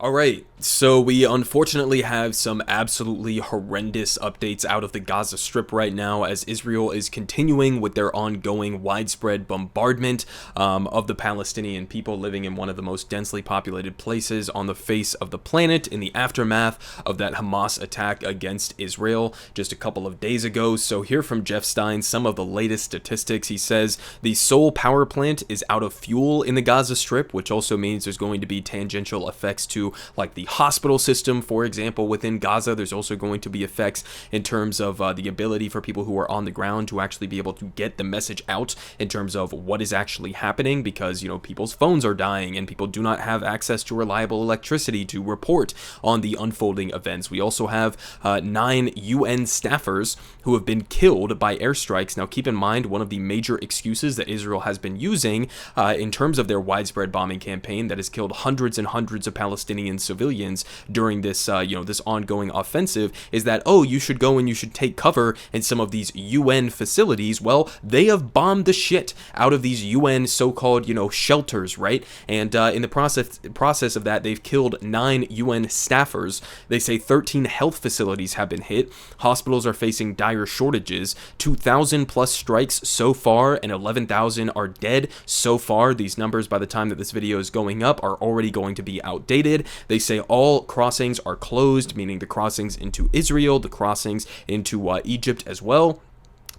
All right, so we unfortunately have some absolutely horrendous updates out of the Gaza Strip right now as Israel is continuing with their ongoing widespread bombardment of the Palestinian people living in one of the most densely populated places on the face of the planet in the aftermath of that Hamas attack against Israel just a couple of days ago. So here from Jeff Stein, some of the latest statistics. He says the Seoul power plant is out of fuel in the Gaza Strip, which also means there's going to be tangential effects to like the hospital system, for example, within Gaza. There's also going to be effects in terms of the ability for people who are on the ground to actually be able to get the message out in terms of what is actually happening, because, you know, people's phones are dying and people do not have access to reliable electricity to report on the unfolding events. We also have 9 UN staffers who have been killed by airstrikes. Now, keep in mind, one of the major excuses that Israel has been using in terms of their widespread bombing campaign that has killed hundreds and hundreds of Palestinian civilians during this, this ongoing offensive is that, oh, you should go and you should take cover in some of these UN facilities. Well, they have bombed the shit out of these UN so-called, shelters, right? And in the process of that, they've killed 9 UN staffers. They say 13 health facilities have been hit. Hospitals are facing dire shortages. 2,000 plus strikes so far, and 11,000 are dead so far. These numbers, by the time that this video is going up, are already going to be outdated. They say all crossings are closed, meaning the crossings into Israel, the crossings into Egypt as well.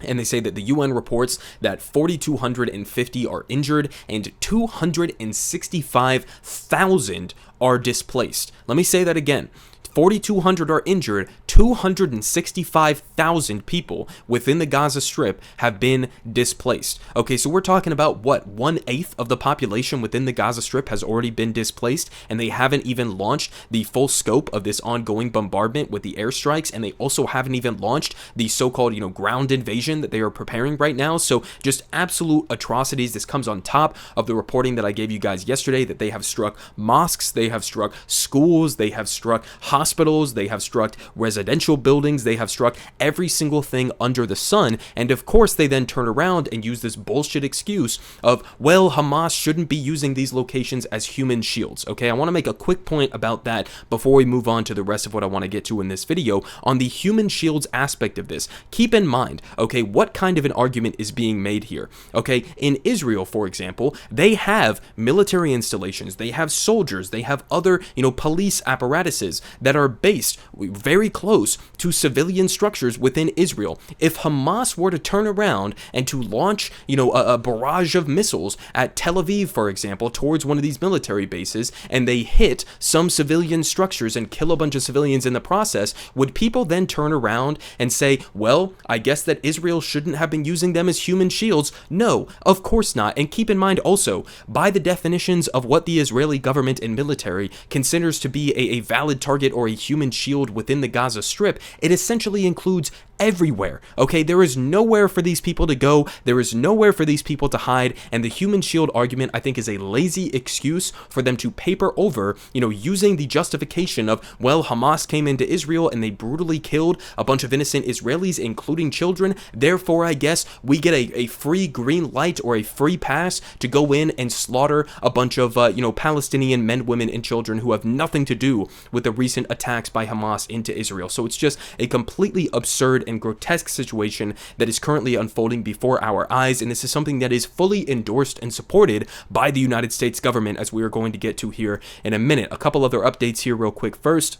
And they say that the UN reports that 4,250 are injured and 265,000 are displaced. Let me say that again. 4,200 are injured, 265,000 people within the Gaza Strip have been displaced. Okay, so we're talking about what, 1/8 of the population within the Gaza Strip has already been displaced, and they haven't even launched the full scope of this ongoing bombardment with the airstrikes, and they also haven't even launched the so-called, ground invasion that they are preparing right now. So just absolute atrocities. This comes on top of the reporting that I gave you guys yesterday that they have struck mosques, they have struck schools, they have struck hospitals, they have struck residential buildings, they have struck every single thing under the sun. And of course, they then turn around and use this bullshit excuse of, well, Hamas shouldn't be using these locations as human shields. Okay, I want to make a quick point about that before we move on to the rest of what I want to get to in this video on the human shields aspect of this. Keep in mind, okay, what kind of an argument is being made here? Okay, in Israel, for example, they have military installations, they have soldiers, they have other, police apparatuses that are based very close to civilian structures within Israel. If Hamas were to turn around and to launch, a barrage of missiles at Tel Aviv, for example, towards one of these military bases, and they hit some civilian structures and kill a bunch of civilians in the process, would people then turn around and say, well, I guess that Israel shouldn't have been using them as human shields? No, of course not. And keep in mind also, by the definitions of what the Israeli government and military considers to be a valid target or a human shield within the Gaza Strip, it essentially includes everywhere. Okay, there is nowhere for these people to go, there is nowhere for these people to hide, and the human shield argument, I think, is a lazy excuse for them to paper over, using the justification of, well, Hamas came into Israel and they brutally killed a bunch of innocent Israelis, including children, therefore I guess we get a free green light or a free pass to go in and slaughter a bunch of Palestinian men, women, and children who have nothing to do with the recent attacks by Hamas into Israel. So it's just a completely absurd and grotesque situation that is currently unfolding before our eyes, and this is something that is fully endorsed and supported by the United States government, as we are going to get to here in a minute. A couple other updates here real quick. First,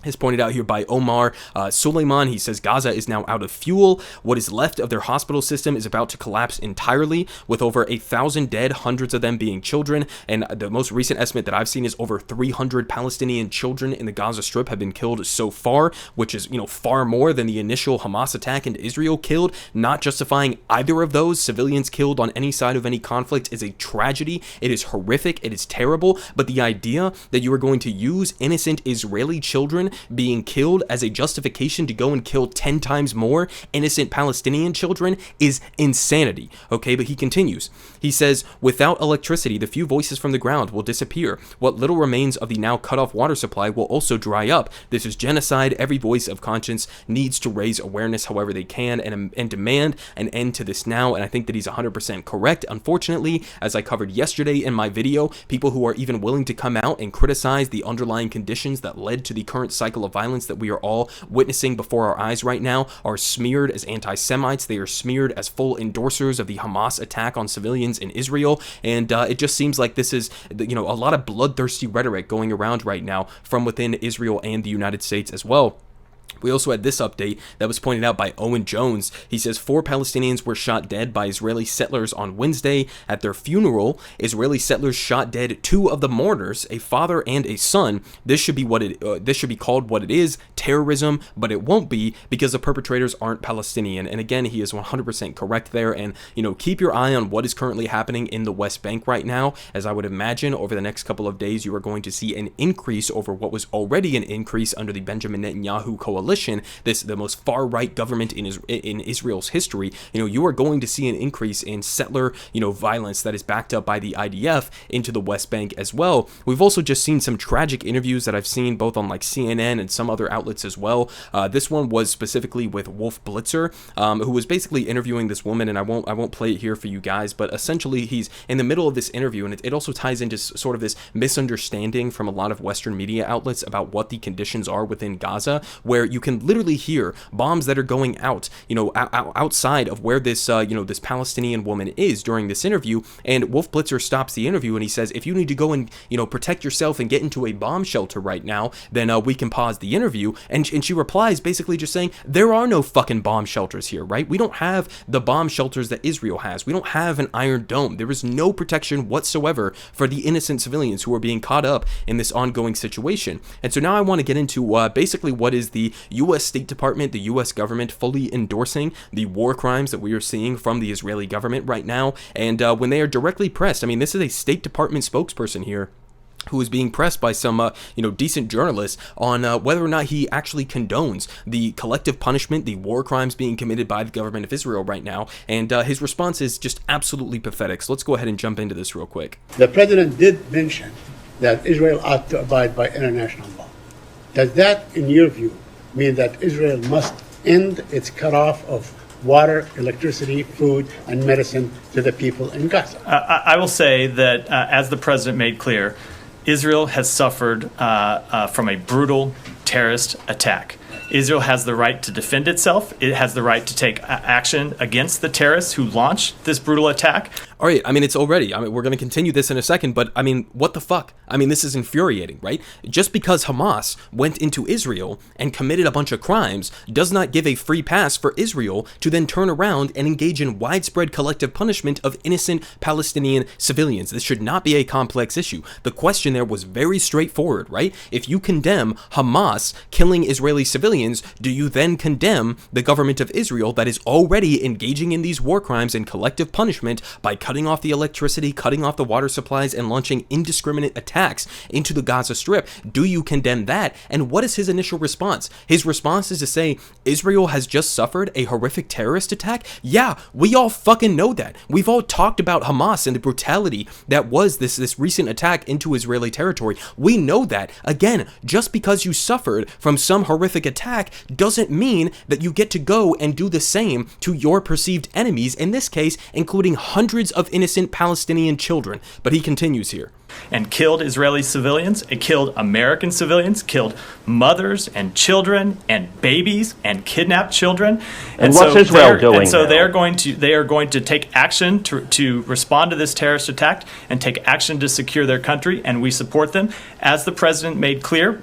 is pointed out here by Omar Suan. He says Gaza is now out of fuel. What is left of their hospital system is about to collapse entirely, with over 1,000 dead, hundreds of them being children. And the most recent estimate that I've seen is over 300 Palestinian children in the Gaza Strip have been killed so far, which is, far more than the initial Hamas attack into Israel killed. Not justifying either of those. Civilians killed on any side of any conflict is a tragedy. It is horrific. It is terrible. But the idea that you are going to use innocent Israeli children being killed as a justification to go and kill 10 times more innocent Palestinian children is insanity. Okay, but he continues. He says, without electricity, the few voices from the ground will disappear. What little remains of the now cut off water supply will also dry up. This is genocide. Every voice of conscience needs to raise awareness however they can and demand an end to this now. And I think that he's 100% correct. Unfortunately, as I covered yesterday in my video, people who are even willing to come out and criticize the underlying conditions that led to the current cycle of violence that we are all witnessing before our eyes right now are smeared as anti-Semites. They are smeared as full endorsers of the Hamas attack on civilians in Israel. And it just seems like this is, a lot of bloodthirsty rhetoric going around right now from within Israel and the United States as well. We also had this update that was pointed out by Owen Jones. He says 4 Palestinians were shot dead by Israeli settlers on Wednesday. At their funeral, Israeli settlers shot dead 2 of the mourners, a father and a son. This should be called what it is, terrorism, but it won't be because the perpetrators aren't Palestinian. And again, he is 100% correct there. And keep your eye on what is currently happening in the West Bank right now, as I would imagine over the next couple of days you are going to see an increase over what was already an increase under the Benjamin Netanyahu coalition. The most far-right government in Israel's history. You are going to see an increase in settler, violence that is backed up by the IDF into the West Bank as well. We've also just seen some tragic interviews that I've seen both on like CNN and some other outlets as well. This one was specifically with Wolf Blitzer, who was basically interviewing this woman, and I won't play it here for you guys, but essentially he's in the middle of this interview, and it also ties into sort of this misunderstanding from a lot of Western media outlets about what the conditions are within Gaza, where you can literally hear bombs that are going out, outside of where this, this Palestinian woman is during this interview. And Wolf Blitzer stops the interview and he says, if you need to go and, protect yourself and get into a bomb shelter right now, then we can pause the interview. And she replies basically just saying, there are no fucking bomb shelters here, right? We don't have the bomb shelters that Israel has. We don't have an Iron Dome. There is no protection whatsoever for the innocent civilians who are being caught up in this ongoing situation. And so now I want to get into basically what is the U.S. State Department, the U.S. government fully endorsing the war crimes that we are seeing from the Israeli government right now. And when they are directly pressed, this is a State Department spokesperson here who is being pressed by some, decent journalists on whether or not he actually condones the collective punishment, the war crimes being committed by the government of Israel right now. And his response is just absolutely pathetic. So let's go ahead and jump into this real quick. The president did mention that Israel ought to abide by international law. Does that, in your view, mean that Israel must end its cutoff of water, electricity, food, and medicine to the people in Gaza? I will say that, as the president made clear, Israel has suffered from a brutal terrorist attack. Israel has the right to defend itself. It has the right to take action against the terrorists who launched this brutal attack. All right, it's already, we're going to continue this in a second, but what the fuck? This is infuriating, right? Just because Hamas went into Israel and committed a bunch of crimes does not give a free pass for Israel to then turn around and engage in widespread collective punishment of innocent Palestinian civilians. This should not be a complex issue. The question there was very straightforward, right? If you condemn Hamas killing Israeli civilians, do you then condemn the government of Israel that is already engaging in these war crimes and collective punishment by cutting off the electricity, cutting off the water supplies, and launching indiscriminate attacks into the Gaza Strip? Do you condemn that? And what is his initial response? His response is to say, Israel has just suffered a horrific terrorist attack? Yeah, we all fucking know that. We've all talked about Hamas and the brutality that was this recent attack into Israeli territory. We know that. Again, just because you suffered from some horrific attack doesn't mean that you get to go and do the same to your perceived enemies, in this case, including hundreds of innocent Palestinian children. But he continues here. And killed Israeli civilians, it killed American civilians, killed mothers and children and babies and kidnapped children. And what's Israel doing? And so they are going to take action to respond to this terrorist attack and take action to secure their country, and we support them. As the president made clear,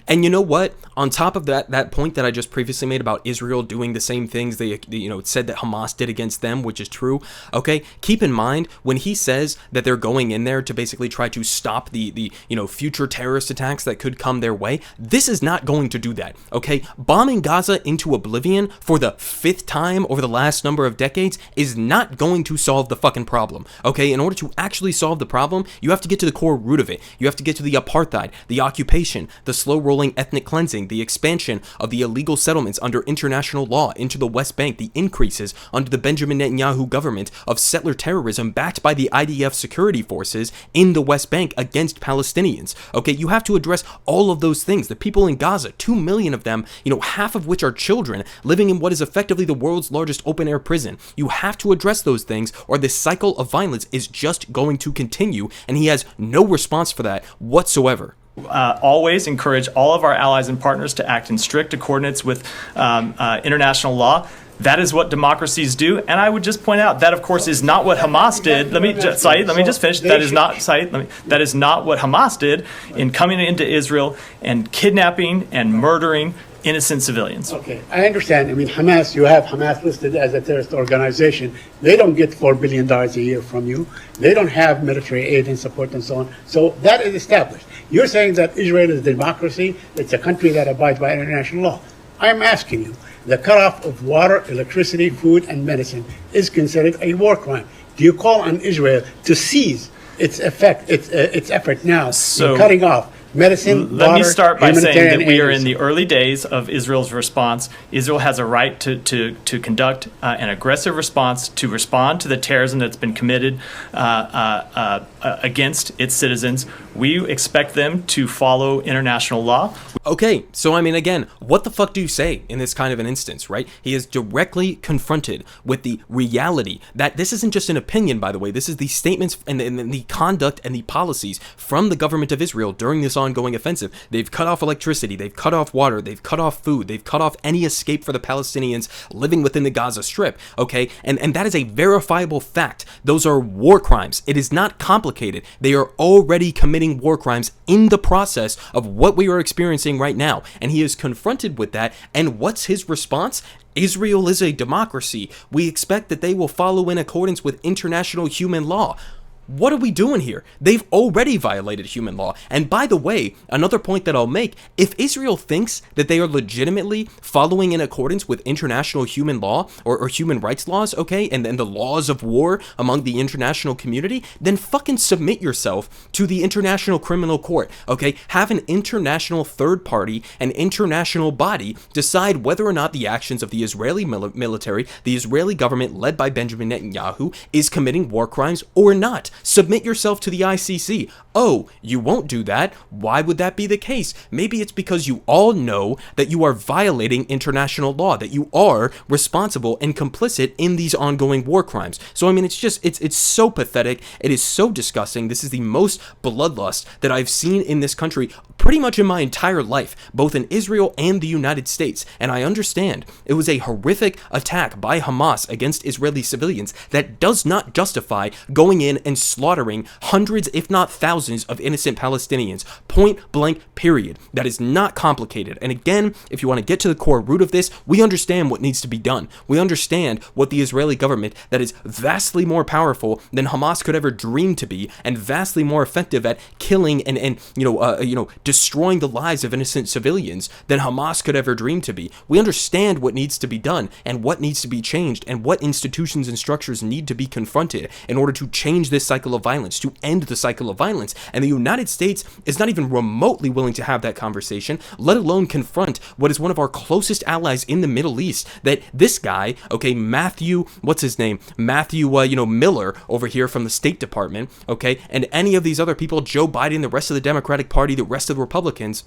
And you know what? On top of that point that I just previously made about Israel doing the same things it said that Hamas did against them, which is true. Okay, keep in mind when he says that they're going in there to basically try to stop the future terrorist attacks that could come their way. This is not going to do that, okay? Bombing Gaza into oblivion for the 5th time over the last number of decades is not going to solve the fucking problem, okay? In order to actually solve the problem, you have to get to the core root of it. You have to get to the apartheid, the occupation, the slow-rolling ethnic cleansing, the expansion of the illegal settlements under international law into the West Bank, the increases under the Benjamin Netanyahu government of settler terrorism backed by the IDF security forces in the West Bank against Palestinians. Okay, you have to address all of those things. The people in Gaza, 2 million of them, half of which are children living in what is effectively the world's largest open-air prison. You have to address those things, or this cycle of violence is just going to continue, and he has no response for that whatsoever. Always encourage all of our allies and partners to act in strict accordance with international law. That is what democracies do, and I would just point out that, of course, is not what Hamas did. Let me just finish. That is not what Hamas did in coming into Israel and kidnapping and murdering innocent civilians. Okay, I understand. I mean, Hamas, you have Hamas listed as a terrorist organization. They don't get $4 billion a year from you. They don't have military aid and support and so on. So that is established. You're saying that Israel is a democracy. It's a country that abides by international law. I'm asking you, the cutoff of water, electricity, food, and medicine is considered a war crime. Do you call on Israel to cease its effort now in cutting off medicine, Let water, me start by saying that we are aid? in the early days of Israel's response. Israel has a right to conduct an aggressive response, to respond to the terrorism that's been committed against its citizens. We expect them to follow international law. Okay, so I mean, again, what the fuck do you say in this kind of an instance, right? He is directly confronted with the reality that this isn't just an opinion, by the way. This is the statements and the conduct and the policies from the government of Israel during this ongoing offensive. They've cut off electricity, they've cut off water, they've cut off food, they've cut off any escape for the Palestinians living within the Gaza Strip, okay? And that is a verifiable fact. Those are war crimes. It is not complicated. They are already committing war crimes in the process of what we are experiencing right now, and he is confronted with that. And what's his response? Israel is a democracy. We expect that they will follow in accordance with international human law. What are we doing here? They've already violated human law. And by the way, another point that I'll make, if Israel thinks that they are legitimately following in accordance with international human law or human rights laws, okay, and the laws of war among the international community, then fucking submit yourself to the International Criminal Court, okay? Have an international third party, an international body, decide whether or not the actions of the Israeli military, the Israeli government led by Benjamin Netanyahu, is committing war crimes or not. Submit yourself to the ICC. Oh, you won't do that? Why would that be the case? Maybe it's because you all know that you are violating international law, that you are responsible and complicit in these ongoing war crimes. So, I mean, it's so pathetic. It is so disgusting. This is the most bloodlust that I've seen in this country pretty much in my entire life, both in Israel and the United States. And I understand it was a horrific attack by Hamas against Israeli civilians that does not justify going in and slaughtering hundreds, if not thousands, of innocent Palestinians. Point blank, period. That is not complicated. And again, if you want to get to the core root of this, we understand what needs to be done. We understand what the Israeli government, that is vastly more powerful than Hamas could ever dream to be, and vastly more effective at killing and destroying the lives of innocent civilians than Hamas could ever dream to be. We understand what needs to be done and what needs to be changed and what institutions and structures need to be confronted in order to change this cycle of violence, to end the cycle of violence. And the United States is not even remotely willing to have that conversation, let alone confront what is one of our closest allies in the Middle East, that this guy, okay, Matthew Miller over here from the State Department, okay, and any of these other people, Joe Biden, the rest of the Democratic Party, the rest of the Republicans,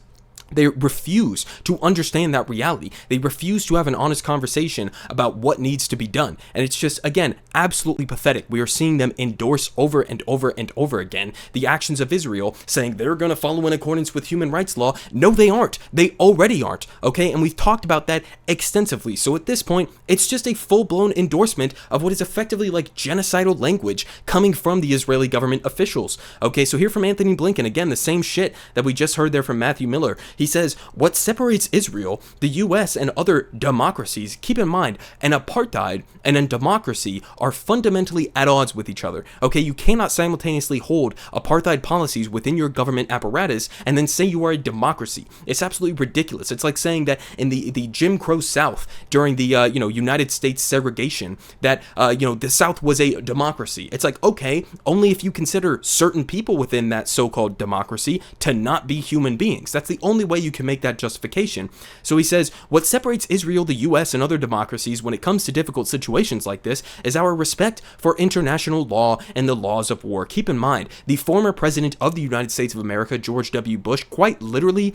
they refuse to understand that reality. They refuse to have an honest conversation about what needs to be done. And it's just, again, absolutely pathetic. We are seeing them endorse over and over and over again the actions of Israel, saying they're going to follow in accordance with human rights law. No, they aren't. They already aren't. Okay? And we've talked about that extensively. So at this point, it's just a full-blown endorsement of what is effectively like genocidal language coming from the Israeli government officials. Okay? So here from Anthony Blinken, again, the same shit that we just heard there from Matthew Miller, He says, what separates Israel, the US, and other democracies, keep in mind, an apartheid and a democracy are fundamentally at odds with each other. Okay, you cannot simultaneously hold apartheid policies within your government apparatus and then say you are a democracy. It's absolutely ridiculous. It's like saying that in the Jim Crow South during the United States segregation that the South was a democracy. It's like, okay, only if you consider certain people within that so-called democracy to not be human beings. That's the only way you can make that justification. So he says, what separates Israel, the US, and other democracies when it comes to difficult situations like this is our respect for international law and the laws of war. Keep in mind, the former president of the United States of America, George W. Bush, quite literally,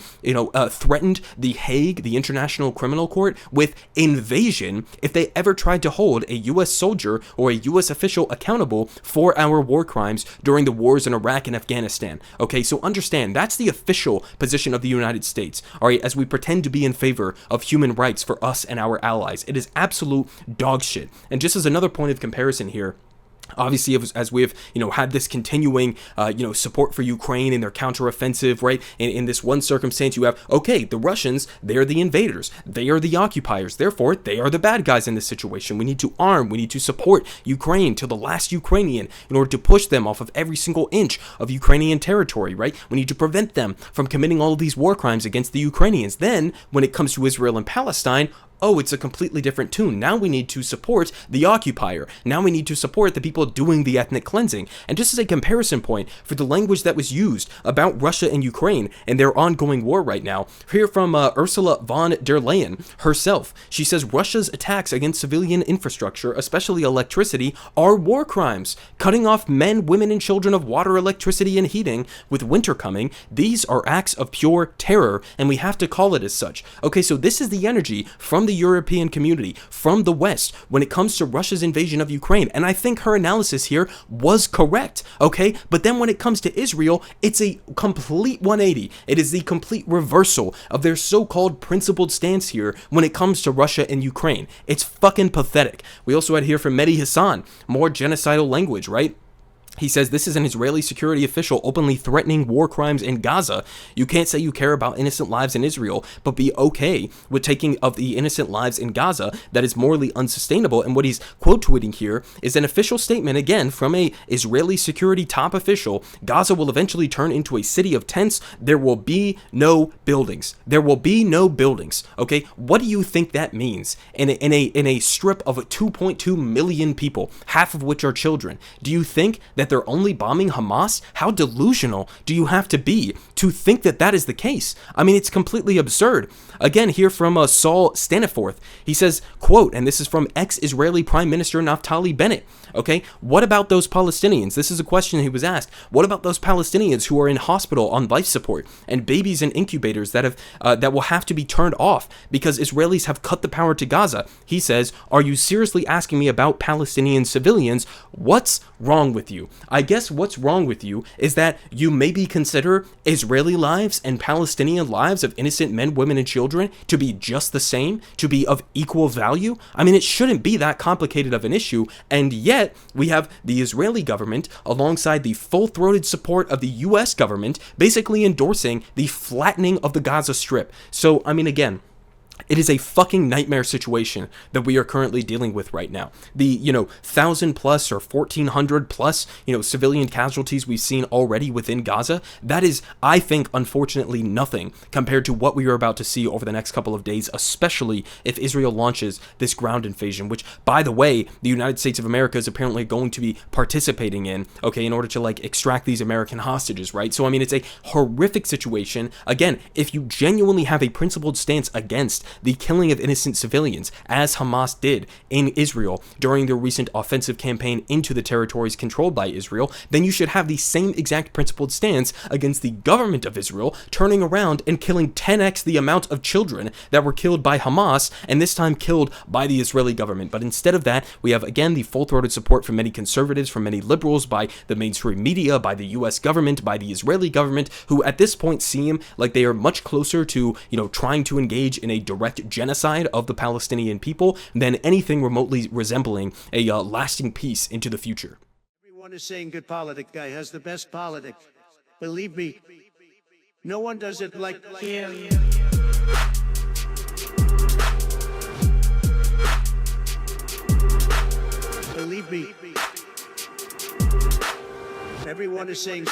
threatened the Hague, the International Criminal Court, with invasion if they ever tried to hold a U.S. soldier or a U.S. official accountable for our war crimes during the wars in Iraq and Afghanistan. Okay, so understand, that's the official position of the United States, all right, as we pretend to be in favor of human rights for us and our allies. It is absolute dog shit. And just as another point of comparison here, obviously, as we've had this continuing support for Ukraine and their counteroffensive, right? In this one circumstance, you have, okay, the Russians, they're the invaders, they are the occupiers, therefore they are the bad guys in this situation. We need to arm, we need to support Ukraine to the last Ukrainian in order to push them off of every single inch of Ukrainian territory, right? We need to prevent them from committing all of these war crimes against the Ukrainians. Then, when it comes to Israel and Palestine, oh, it's a completely different tune. Now we need to support the occupier. Now we need to support the people doing the ethnic cleansing. And just as a comparison point for the language that was used about Russia and Ukraine and their ongoing war right now, hear from Ursula Von der Leyen herself. She says Russia's attacks against civilian infrastructure, especially electricity, are war crimes. Cutting off men, women, and children of water, electricity, and heating with winter coming, these are acts of pure terror, and we have to call it as such. Okay, so this is the energy from the European community, from the West, when it comes to Russia's invasion of Ukraine. And I think her analysis here was correct, okay? But then when it comes to Israel, it's a complete 180. It is the complete reversal of their so-called principled stance here when it comes to Russia and Ukraine. It's fucking pathetic. We also had here from Medi Hassan, more genocidal language, right? He says this is an Israeli security official openly threatening war crimes in Gaza. You can't say you care about innocent lives in Israel, but be okay with taking of the innocent lives in Gaza. That is morally unsustainable. And what he's quote tweeting here is an official statement, again, from a Israeli security top official. Gaza will eventually turn into a city of tents. There will be no buildings. There will be no buildings. Okay, what do you think that means in a strip of 2.2 million people, half of which are children? Do you think that they're only bombing Hamas? How delusional do you have to be to think that that is the case? I mean, it's completely absurd. Again, here from Saul Staniforth, he says, quote, and this is from ex-Israeli Prime Minister Naftali Bennett, okay, what about those Palestinians? This is a question he was asked. What about those Palestinians who are in hospital on life support and babies in incubators that will have to be turned off because Israelis have cut the power to Gaza? He says, are you seriously asking me about Palestinian civilians? What's wrong with you? I guess what's wrong with you is that you maybe consider Israeli lives and Palestinian lives of innocent men, women, and children to be just the same, to be of equal value. I mean, it shouldn't be that complicated of an issue, and yet we have the Israeli government alongside the full-throated support of the US government basically endorsing the flattening of the Gaza Strip. So, I mean, again, it is a fucking nightmare situation that we are currently dealing with right now. The, 1,000 plus or 1,400 plus, civilian casualties we've seen already within Gaza, that is, I think, unfortunately nothing compared to what we are about to see over the next couple of days, especially if Israel launches this ground invasion, which, by the way, the United States of America is apparently going to be participating in, okay, in order to, extract these American hostages, right? So, I mean, it's a horrific situation. Again, if you genuinely have a principled stance against the killing of innocent civilians, as Hamas did in Israel during their recent offensive campaign into the territories controlled by Israel, then you should have the same exact principled stance against the government of Israel, turning around and killing 10x the amount of children that were killed by Hamas, and this time killed by the Israeli government. But instead of that, we have, again, the full-throated support from many conservatives, from many liberals, by the mainstream media, by the US government, by the Israeli government, who at this point seem like they are much closer to, trying to engage in a direct genocide of the Palestinian people than anything remotely resembling a lasting peace into the future. Everyone is saying good politic guy has the best politic. Believe me, No one does it like him. Believe me. Everyone is saying